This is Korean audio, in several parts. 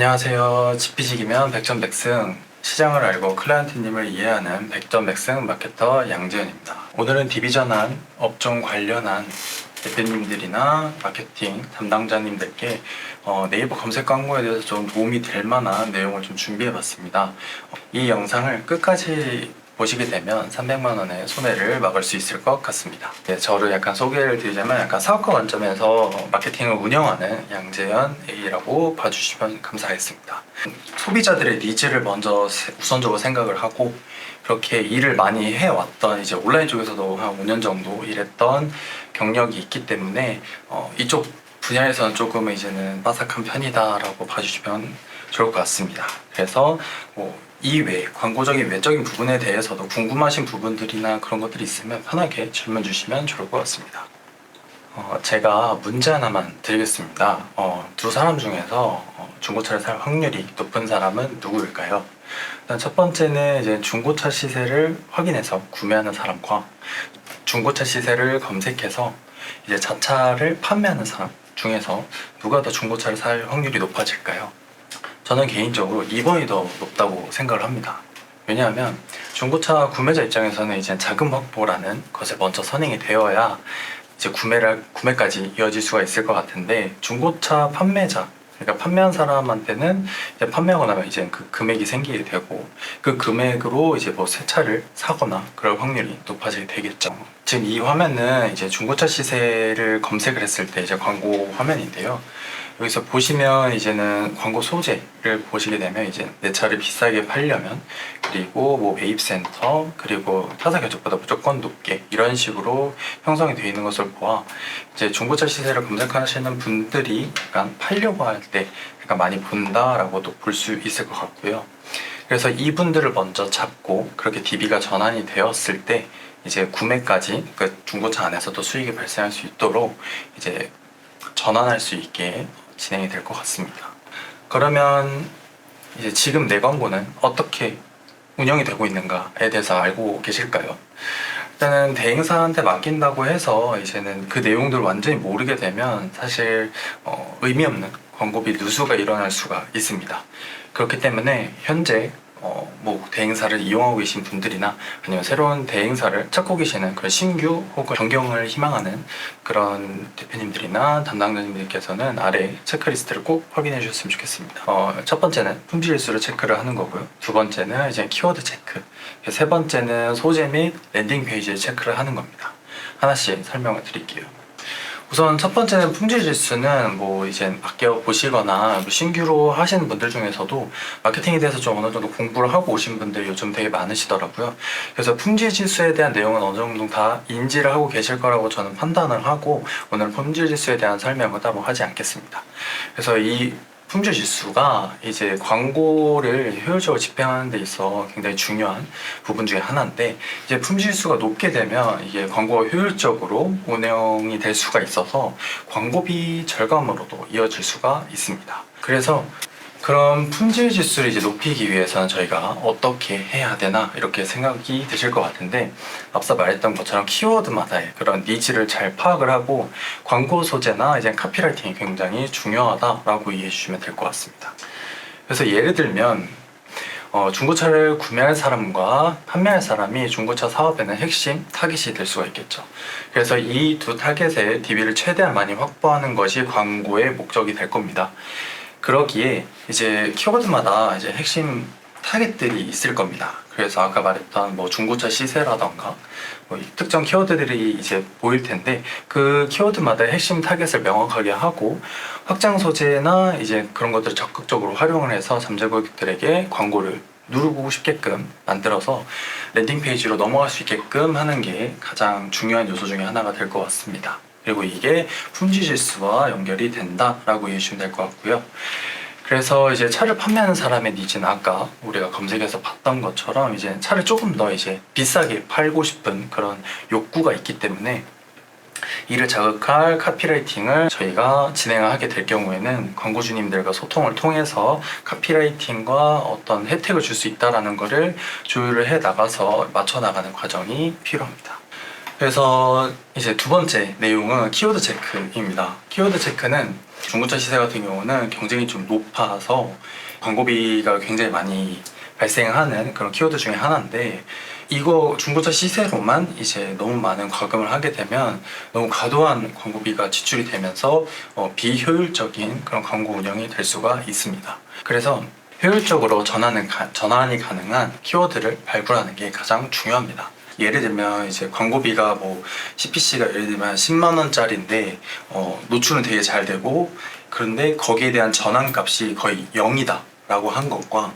안녕하세요. 지피지기면 백전백승, 시장을 알고 클라이언트님을 이해하는 백전백승 마케터 양재현입니다. 오늘은 디비전한 업종 관련한 대표님들이나 마케팅 담당자님들께 네이버 검색 광고에 대해서 좀 도움이 될 만한 내용을 좀 준비해 봤습니다. 이 영상을 끝까지 보시게 되면 300만 원의 손해를 막을 수 있을 것 같습니다. 네, 저를 약간 소개를 드리자면 약간 사업가 관점에서 마케팅을 운영하는 양재현 A라고 봐주시면 감사하겠습니다. 소비자들의 니즈를 먼저 우선적으로 생각을 하고 그렇게 일을 많이 해왔던 이제 온라인 쪽에서도 한 5년 정도 일했던 경력이 있기 때문에 이쪽 분야에서는 조금 이제는 빠삭한 편이다라고 봐주시면 좋을 것 같습니다. 그래서 이외 광고적인 외적인 부분에 대해서도 궁금하신 부분들이나 그런 것들이 있으면 편하게 질문 주시면 좋을 것 같습니다. 제가 문제 하나만 드리겠습니다. 두 사람 중에서 중고차를 살 확률이 높은 사람은 누구일까요? 일단 첫 번째는 이제 중고차 시세를 확인해서 구매하는 사람과 중고차 시세를 검색해서 이제 자차를 판매하는 사람 중에서 누가 더 중고차를 살 확률이 높아질까요? 저는 개인적으로 2번이 더 높다고 생각을 합니다. 왜냐하면 중고차 구매자 입장에서는 이제 자금 확보라는 것에 먼저 선행이 되어야 이제 구매까지 이어질 수가 있을 것 같은데, 중고차 판매자, 그러니까 판매한 사람한테는 이제 판매하고 나면 이제 그 금액이 생기게 되고 그 금액으로 이제 뭐 새 차를 사거나 그럴 확률이 높아지게 되겠죠. 지금 이 화면은 이제 중고차 시세를 검색을 했을 때 이제 광고 화면인데요. 여기서 보시면 이제는 광고 소재를 보시게 되면 이제 내 차를 비싸게 팔려면, 그리고 뭐 매입센터, 그리고 타사 견적보다 무조건 높게, 이런 식으로 형성이 되어 있는 것을 보아 이제 중고차 시세를 검색하시는 분들이 약간 팔려고 할 때 약간 많이 본다라고도 볼 수 있을 것 같고요. 그래서 이분들을 먼저 잡고 그렇게 DB가 전환이 되었을 때 이제 구매까지, 그 중고차 안에서도 수익이 발생할 수 있도록 이제 전환할 수 있게 진행이 될 것 같습니다. 그러면 이제 지금 내 광고는 어떻게 운영이 되고 있는가에 대해서 알고 계실까요? 일단은 대행사한테 맡긴다고 해서 이제는 그 내용들을 완전히 모르게 되면 사실 의미 없는 광고비 누수가 일어날 수가 있습니다. 그렇기 때문에 현재 뭐 대행사를 이용하고 계신 분들이나 아니면 새로운 대행사를 찾고 계시는 그런 신규 혹은 변경을 희망하는 그런 대표님들이나 담당자님들께서는 아래 체크리스트를 꼭 확인해 주셨으면 좋겠습니다. 첫 번째는 품질 일수를 체크를 하는 거고요. 두 번째는 이제 키워드 체크, 세 번째는 소재 및 랜딩 페이지를 체크를 하는 겁니다. 하나씩 설명을 드릴게요. 우선 첫 번째는 품질 지수는 뭐 이제 아껴 보시거나 뭐 신규로 하시는 분들 중에서도 마케팅에 대해서 좀 어느 정도 공부를 하고 오신 분들이 요즘 되게 많으시더라고요. 그래서 품질 지수에 대한 내용은 어느 정도 다 인지를 하고 계실 거라고 저는 판단을 하고 오늘 품질 지수에 대한 설명을 따로 하지 않겠습니다. 그래서 이 품질 지수가 이제 광고를 효율적으로 집행하는 데 있어 굉장히 중요한 부분 중에 하나인데, 이제 품질 지수가 높게 되면 이게 광고가 효율적으로 운영이 될 수가 있어서 광고비 절감으로도 이어질 수가 있습니다. 그래서 그런 품질 지수를 이제 높이기 위해서는 저희가 어떻게 해야 되나 이렇게 생각이 드실 것 같은데, 앞서 말했던 것처럼 키워드마다의 그런 니즈를 잘 파악을 하고 광고 소재나 이제 카피라이팅이 굉장히 중요하다라고 이해해 주시면 될 것 같습니다. 그래서 예를 들면 중고차를 구매할 사람과 판매할 사람이 중고차 사업에는 핵심 타깃이 될 수가 있겠죠. 그래서 이 두 타깃의 DB를 최대한 많이 확보하는 것이 광고의 목적이 될 겁니다. 그러기에 이제 키워드마다 이제 핵심 타겟들이 있을 겁니다. 그래서 아까 말했던 뭐 중고차 시세라던가 뭐 특정 키워드들이 이제 보일 텐데, 그 키워드마다 핵심 타겟을 명확하게 하고 확장 소재나 이제 그런 것들을 적극적으로 활용을 해서 잠재 고객들에게 광고를 누르고 싶게끔 만들어서 랜딩 페이지로 넘어갈 수 있게끔 하는 게 가장 중요한 요소 중에 하나가 될 것 같습니다. 그리고 이게 품질 지수와 연결이 된다라고 이해해 주시면 될 것 같고요. 그래서 이제 차를 판매하는 사람의 니즈는 아까 우리가 검색해서 봤던 것처럼 이제 차를 조금 더 이제 비싸게 팔고 싶은 그런 욕구가 있기 때문에, 이를 자극할 카피라이팅을 저희가 진행을 하게 될 경우에는 광고주님들과 소통을 통해서 카피라이팅과 어떤 혜택을 줄 수 있다는 것을 조율을 해 나가서 맞춰 나가는 과정이 필요합니다. 그래서 이제 두 번째 내용은 키워드 체크입니다. 키워드 체크는 중고차 시세 같은 경우는 경쟁이 좀 높아서 광고비가 굉장히 많이 발생하는 그런 키워드 중에 하나인데, 이거 중고차 시세로만 이제 너무 많은 과금을 하게 되면 너무 과도한 광고비가 지출이 되면서 비효율적인 그런 광고 운영이 될 수가 있습니다. 그래서 효율적으로 전환이 가능한 키워드를 발굴하는 게 가장 중요합니다. 예를 들면 이제 광고비가 뭐 CPC가 예를 들면 10만 원짜리인데 노출은 되게 잘 되고, 그런데 거기에 대한 전환값이 거의 0이다 라고 한 것과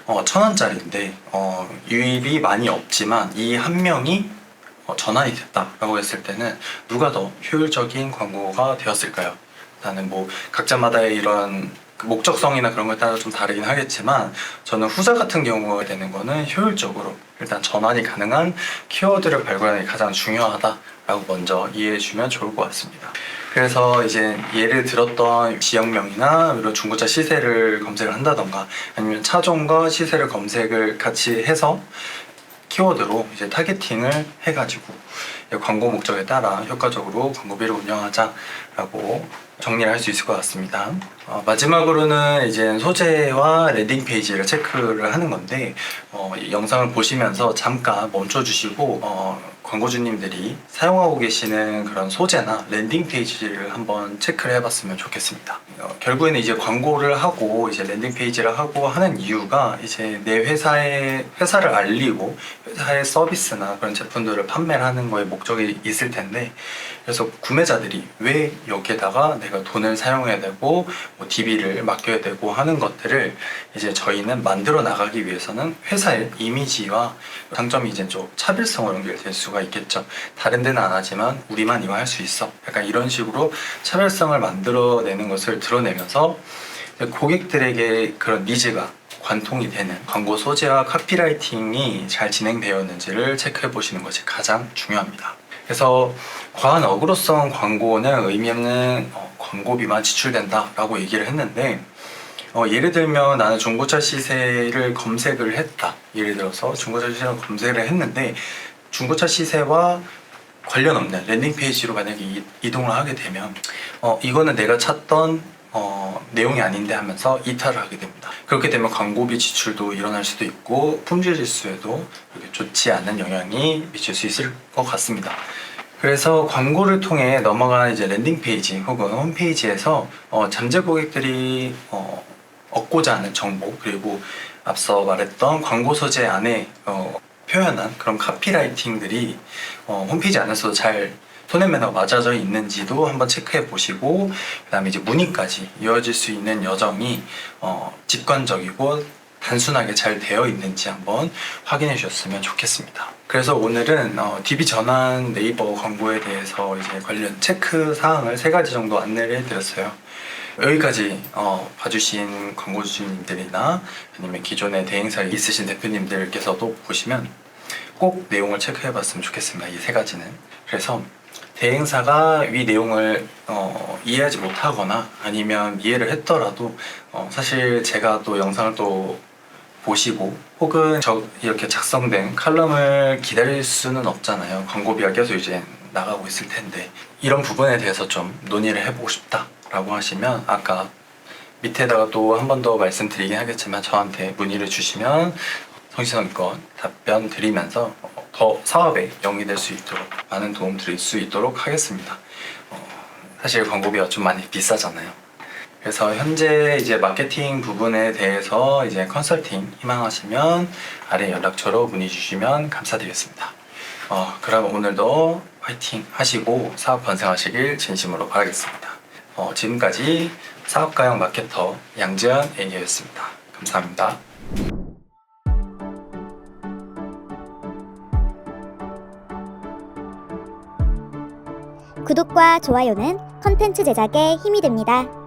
1,000원짜리인데 유입이 많이 없지만 이 한 명이 전환이 됐다 라고 했을 때는 누가 더 효율적인 광고가 되었을까요? 나는 뭐 각자마다의 이런 목적성이나 그런 거에 따라 좀 다르긴 하겠지만, 저는 후자 같은 경우가 되는 거는 효율적으로 일단 전환이 가능한 키워드를 발굴하는 게 가장 중요하다라고 먼저 이해해 주면 좋을 것 같습니다. 그래서 이제 예를 들었던 지역명이나 이런 중고차 시세를 검색을 한다던가, 아니면 차종과 시세를 검색을 같이 해서 키워드로 이제 타겟팅을 해가지고 광고 목적에 따라 효과적으로 광고비를 운영하자라고 정리를 할 수 있을 것 같습니다. 마지막으로는 이제 소재와 랜딩 페이지를 체크를 하는 건데, 이 영상을 보시면서 잠깐 멈춰주시고 광고주님들이 사용하고 계시는 그런 소재나 랜딩 페이지를 한번 체크를 해봤으면 좋겠습니다. 결국에는 이제 광고를 하고 이제 랜딩 페이지를 하고 하는 이유가 이제 내 회사를 알리고 회사의 서비스나 그런 제품들을 판매를 하는 거에 목적이 있을 텐데, 그래서 구매자들이 왜 여기에다가 내가 돈을 사용해야 되고 뭐 DB를 맡겨야 되고 하는 것들을 이제 저희는 만들어 나가기 위해서는 회사의 이미지와 장점이 이제 좀 차별성으로 연결될 수가 있겠죠. 다른 데는 안 하지만 우리만 이거 할 수 있어, 약간 이런 식으로 차별성을 만들어내는 것을 드러내면서 고객들에게 그런 니즈가 관통이 되는 광고 소재와 카피라이팅이 잘 진행되었는지를 체크해 보시는 것이 가장 중요합니다. 그래서 과한 어그로성 광고는 의미 없는 광고비만 지출된다 라고 얘기를 했는데, 예를 들면 나는 중고차 시세를 검색을 했다. 예를 들어서 중고차 시세를 검색을 했는데 중고차 시세와 관련 없는 랜딩 페이지로 만약에 이동을 하게 되면 이거는 내가 찾던 내용이 아닌데 하면서 이탈을 하게 됩니다. 그렇게 되면 광고비 지출도 일어날 수도 있고 품질 지수에도 좋지 않은 영향이 미칠 수 있을 것 같습니다. 그래서 광고를 통해 넘어가는 이제 랜딩 페이지 혹은 홈페이지에서 잠재 고객들이 얻고자 하는 정보, 그리고 앞서 말했던 광고 소재 안에 표현한 그런 카피라이팅들이 홈페이지 안에서도 잘 톤 앤 매너가 맞아져 있는지도 한번 체크해 보시고, 그 다음에 이제 문의까지 이어질 수 있는 여정이 직관적이고 단순하게 잘 되어 있는지 한번 확인해 주셨으면 좋겠습니다. 그래서 오늘은 DB 전환 네이버 광고에 대해서 이제 관련 체크 사항을 3가지 정도 안내를 해드렸어요. 여기까지 봐주신 광고주님들이나 아니면 기존에 대행사에 있으신 대표님들께서도 보시면 꼭 내용을 체크해 봤으면 좋겠습니다. 이 3가지는. 그래서 대행사가 위 내용을 이해하지 못하거나 아니면 이해를 했더라도 사실 제가 또 영상을 또 보시고 혹은 이렇게 작성된 칼럼을 기다릴 수는 없잖아요. 광고비가 계속 이제 나가고 있을 텐데, 이런 부분에 대해서 좀 논의를 해보고 싶다 라고 하시면 아까 밑에다가 또 한 번 더 말씀드리긴 하겠지만 저한테 문의를 주시면 성실성의껏 답변 드리면서 더 사업에 영위될 수 있도록 많은 도움 드릴 수 있도록 하겠습니다. 사실 광고비가 좀 많이 비싸잖아요. 그래서 현재 이제 마케팅 부분에 대해서 이제 컨설팅 희망하시면 아래 연락처로 문의 주시면 감사드리겠습니다. 그럼 오늘도 화이팅 하시고 사업 번성하시길 진심으로 바라겠습니다. 지금까지 사업가형 마케터 양지현 A였습니다. 감사합니다. 구독과 좋아요는 컨텐츠 제작에 힘이 됩니다.